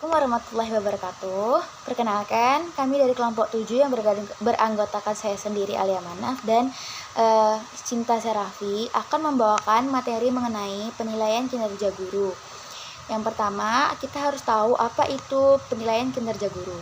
Warahmatullahi wabarakatuh. Perkenalkan, kami dari kelompok 7 yang beranggotakan saya sendiri Alia Manaf dan Cinta Serafi akan membawakan materi mengenai penilaian kinerja guru. Yang pertama, kita harus tahu apa itu penilaian kinerja guru.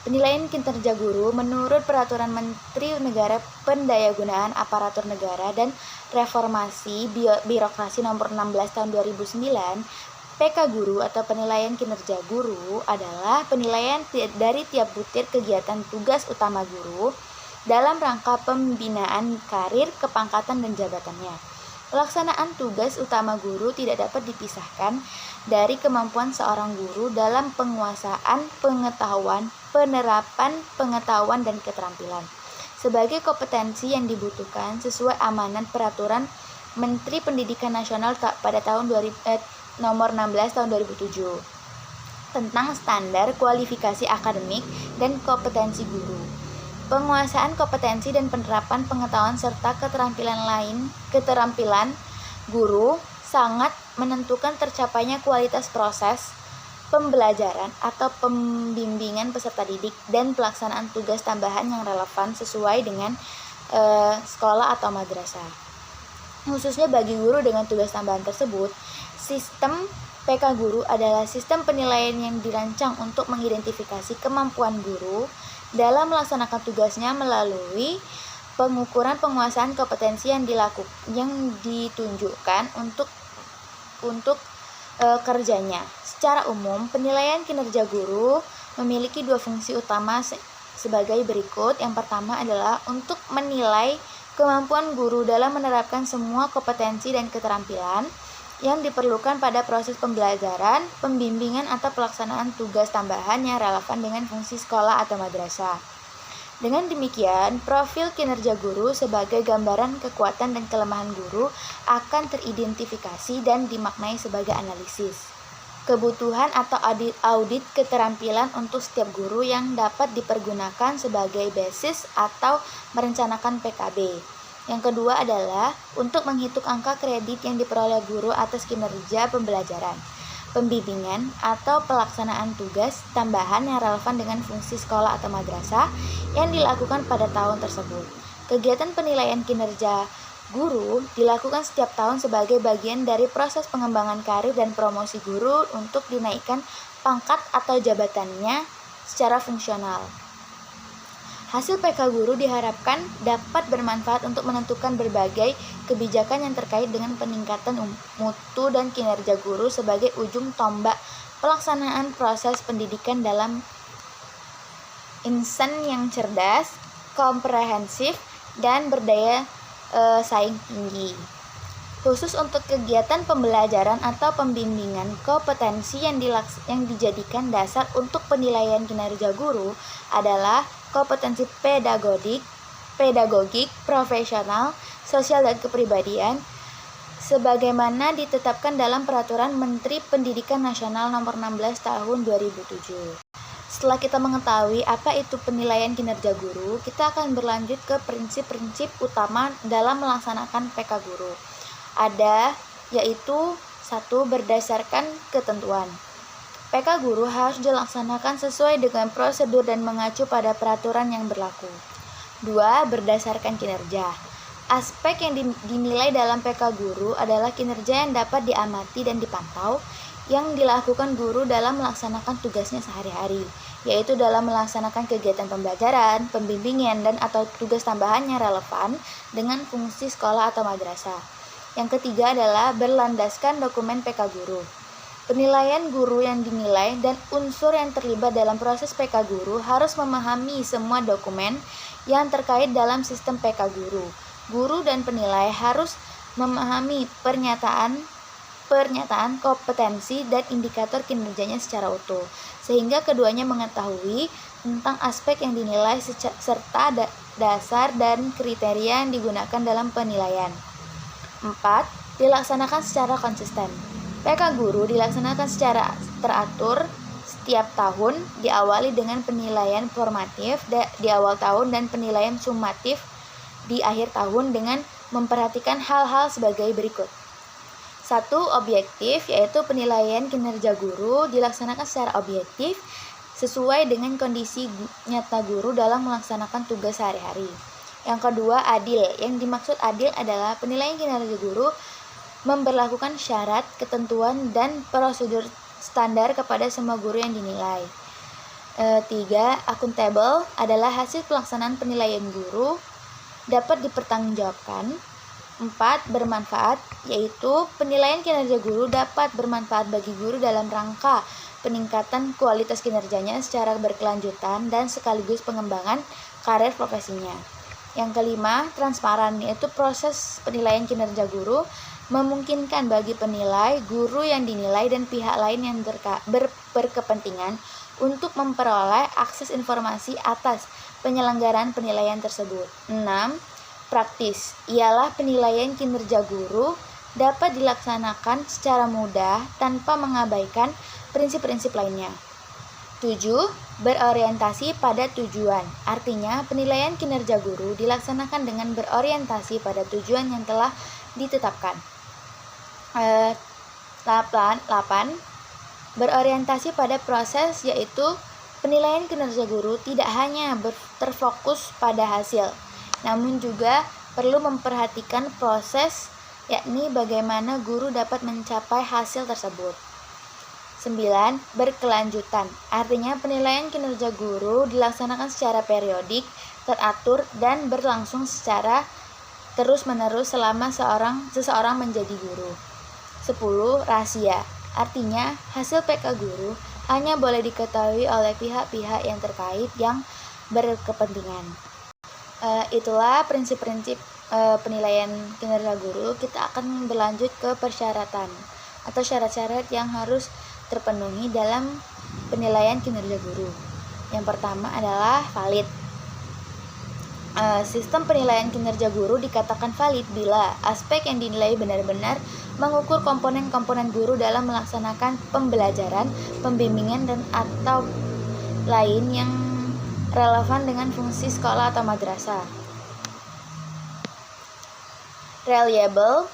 Penilaian kinerja guru menurut Peraturan Menteri Negara Pendayagunaan Aparatur Negara dan Reformasi Birokrasi Nomor 16 Tahun 2009, PK Guru atau penilaian kinerja guru adalah penilaian dari tiap butir kegiatan tugas utama guru dalam rangka pembinaan karir, kepangkatan, dan jabatannya. Pelaksanaan tugas utama guru tidak dapat dipisahkan dari kemampuan seorang guru dalam penguasaan pengetahuan, penerapan pengetahuan, dan keterampilan sebagai kompetensi yang dibutuhkan sesuai amanat Peraturan Menteri Pendidikan Nasional pada tahun nomor 16 tahun 2007 tentang standar kualifikasi akademik dan kompetensi guru. Penguasaan kompetensi dan penerapan pengetahuan serta keterampilan guru sangat menentukan tercapainya kualitas proses pembelajaran atau pembimbingan peserta didik dan pelaksanaan tugas tambahan yang relevan sesuai dengan sekolah atau madrasah. Khususnya bagi guru dengan tugas tambahan tersebut, sistem PK Guru adalah sistem penilaian yang dirancang untuk mengidentifikasi kemampuan guru dalam melaksanakan tugasnya melalui pengukuran penguasaan kompetensi yang ditunjukkan untuk kerjanya. Secara umum, penilaian kinerja guru memiliki dua fungsi utama sebagai berikut. Yang pertama adalah untuk menilai kemampuan guru dalam menerapkan semua kompetensi dan keterampilan yang diperlukan pada proses pembelajaran, pembimbingan, atau pelaksanaan tugas tambahan yang relevan dengan fungsi sekolah atau madrasah. Dengan demikian, profil kinerja guru sebagai gambaran kekuatan dan kelemahan guru akan teridentifikasi dan dimaknai sebagai analisis kebutuhan atau audit keterampilan untuk setiap guru yang dapat dipergunakan sebagai basis atau merencanakan PKB. Yang kedua adalah untuk menghitung angka kredit yang diperoleh guru atas kinerja pembelajaran, pembimbingan, atau pelaksanaan tugas tambahan yang relevan dengan fungsi sekolah atau madrasah yang dilakukan pada tahun tersebut. Kegiatan penilaian kinerja guru dilakukan setiap tahun sebagai bagian dari proses pengembangan karir dan promosi guru untuk dinaikkan pangkat atau jabatannya secara fungsional. Hasil PK Guru diharapkan dapat bermanfaat untuk menentukan berbagai kebijakan yang terkait dengan peningkatan mutu dan kinerja guru sebagai ujung tombak pelaksanaan proses pendidikan dalam insan yang cerdas, komprehensif, dan berdaya saing tinggi. Khusus untuk kegiatan pembelajaran atau pembimbingan kompetensi yang dijadikan dasar untuk penilaian kinerja guru adalah kompetensi pedagogik, profesional, sosial, dan kepribadian sebagaimana ditetapkan dalam Peraturan Menteri Pendidikan Nasional Nomor 16 Tahun 2007. Setelah kita mengetahui apa itu penilaian kinerja guru, kita akan berlanjut ke prinsip-prinsip utama dalam melaksanakan PK Guru. Ada yaitu 1. Berdasarkan ketentuan. PK Guru harus dilaksanakan sesuai dengan prosedur dan mengacu pada peraturan yang berlaku. 2. Berdasarkan kinerja. Aspek yang dinilai dalam PK Guru adalah kinerja yang dapat diamati dan dipantau yang dilakukan guru dalam melaksanakan tugasnya sehari-hari, yaitu dalam melaksanakan kegiatan pembelajaran, pembimbingan, dan atau tugas tambahan yang relevan dengan fungsi sekolah atau madrasah. Yang ketiga adalah berlandaskan dokumen PK Guru. Penilaian guru yang dinilai dan unsur yang terlibat dalam proses PK Guru harus memahami semua dokumen yang terkait dalam sistem PK Guru. Guru dan penilai harus memahami pernyataan kompetensi dan indikator kinerjanya secara utuh, sehingga keduanya mengetahui tentang aspek yang dinilai serta dasar dan kriteria yang digunakan dalam penilaian. 4. Dilaksanakan secara konsisten. PK Guru dilaksanakan secara teratur setiap tahun, diawali dengan penilaian formatif di awal tahun dan penilaian sumatif di akhir tahun dengan memperhatikan hal-hal sebagai berikut. Satu, objektif, yaitu penilaian kinerja guru dilaksanakan secara objektif sesuai dengan kondisi nyata guru dalam melaksanakan tugas sehari-hari. Yang kedua, adil. Yang dimaksud adil adalah penilaian kinerja guru memberlakukan syarat, ketentuan, dan prosedur standar kepada semua guru yang dinilai. Tiga, akuntabel adalah hasil pelaksanaan penilaian guru dapat dipertanggungjawabkan. 4. Bermanfaat, yaitu penilaian kinerja guru dapat bermanfaat bagi guru dalam rangka peningkatan kualitas kinerjanya secara berkelanjutan dan sekaligus pengembangan karir profesinya. Yang kelima, transparan, yaitu proses penilaian kinerja guru memungkinkan bagi penilai, guru yang dinilai, dan pihak lain yang berkepentingan untuk memperoleh akses informasi atas penyelenggaraan penilaian tersebut. 6. Praktis, ialah penilaian kinerja guru dapat dilaksanakan secara mudah tanpa mengabaikan prinsip-prinsip lainnya. 7. Berorientasi pada tujuan, artinya penilaian kinerja guru dilaksanakan dengan berorientasi pada tujuan yang telah ditetapkan. 8. Berorientasi pada proses, yaitu penilaian kinerja guru tidak hanya terfokus pada hasil, namun juga perlu memperhatikan proses, yakni bagaimana guru dapat mencapai hasil tersebut. 9. Berkelanjutan, artinya penilaian kinerja guru dilaksanakan secara periodik, teratur, dan berlangsung secara terus-menerus selama seseorang menjadi guru. 10. Rahasia, artinya hasil PK guru hanya boleh diketahui oleh pihak-pihak yang terkait yang berkepentingan. Itulah prinsip-prinsip penilaian kinerja guru. Kita akan berlanjut ke persyaratan atau syarat-syarat yang harus terpenuhi dalam penilaian kinerja guru. Yang pertama adalah valid. Sistem penilaian kinerja guru dikatakan valid bila aspek yang dinilai benar-benar mengukur komponen-komponen guru dalam melaksanakan pembelajaran, pembimbingan, dan atau lain yang relevan dengan fungsi sekolah atau madrasah. Reliable,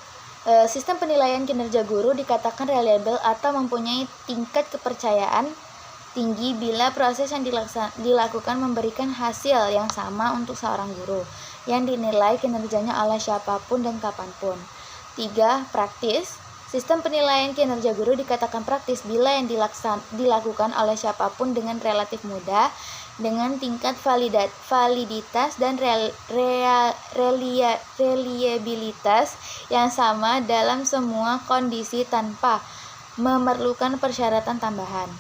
sistem penilaian kinerja guru dikatakan reliable atau mempunyai tingkat kepercayaan tinggi bila proses yang dilakukan memberikan hasil yang sama untuk seorang guru yang dinilai kinerjanya oleh siapapun dan kapanpun. 3. Praktis, sistem penilaian kinerja guru dikatakan praktis bila yang dilakukan oleh siapapun dengan relatif mudah, dengan tingkat validitas dan reliabilitas yang sama dalam semua kondisi tanpa memerlukan persyaratan tambahan.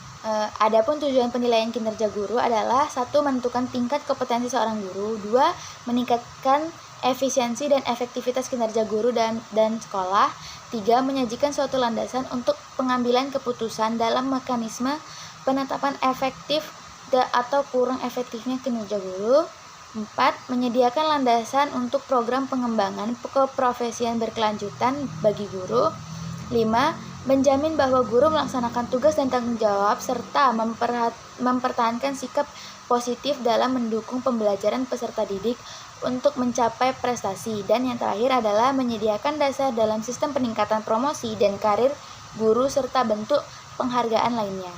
Adapun tujuan penilaian kinerja guru adalah 1. Menentukan tingkat kompetensi seorang guru, 2. Meningkatkan efisiensi dan efektivitas kinerja guru dan sekolah, 3. Menyajikan suatu landasan untuk pengambilan keputusan dalam mekanisme penetapan efektif atau kurang efektifnya kinerja guru, 4. Menyediakan landasan untuk program pengembangan keprofesian berkelanjutan bagi guru, 5. Menjamin bahwa guru melaksanakan tugas dan tanggung jawab serta mempertahankan sikap positif dalam mendukung pembelajaran peserta didik untuk mencapai prestasi. Dan yang terakhir adalah menyediakan dasar dalam sistem peningkatan promosi dan karir guru serta bentuk penghargaan lainnya.